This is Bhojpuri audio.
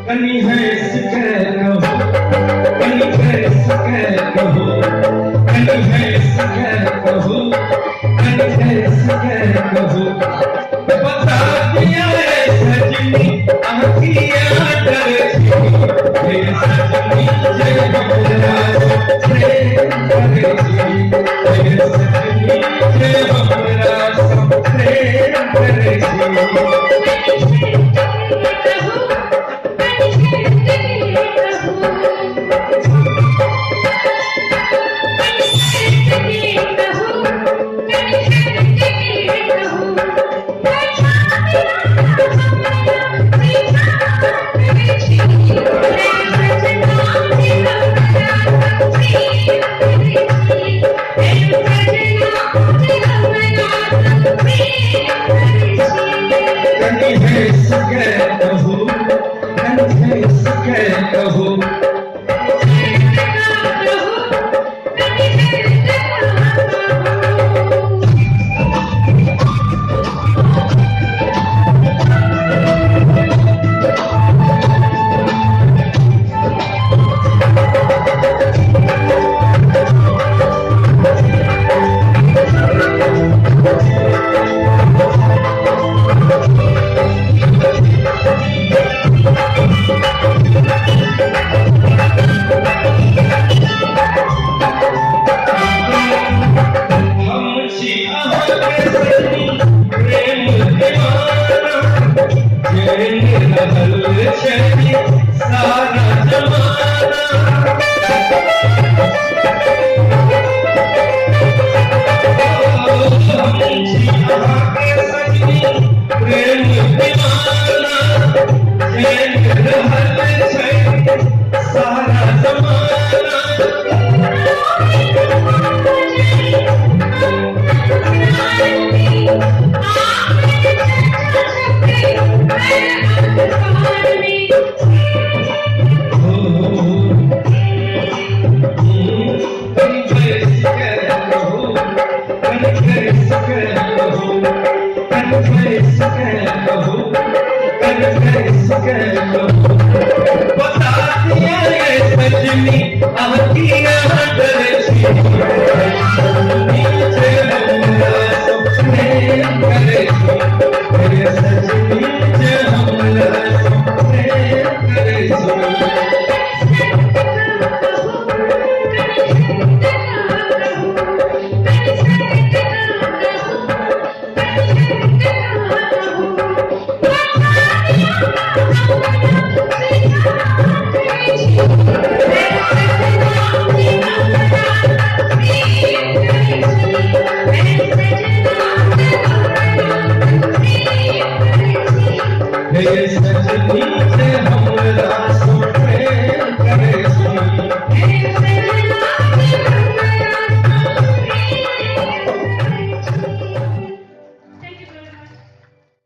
कनी भैंस के कहो, कनी भैंस के कहो, कनी भैंस के कहो, कनी भैंस के कहो। बता दिया रे सजनी आँखियाँ डरती, हे सजनी जय हमरा प्रेम करती, हे सजनी जय हमरा प्रेम करती। हे सजनी से हमरा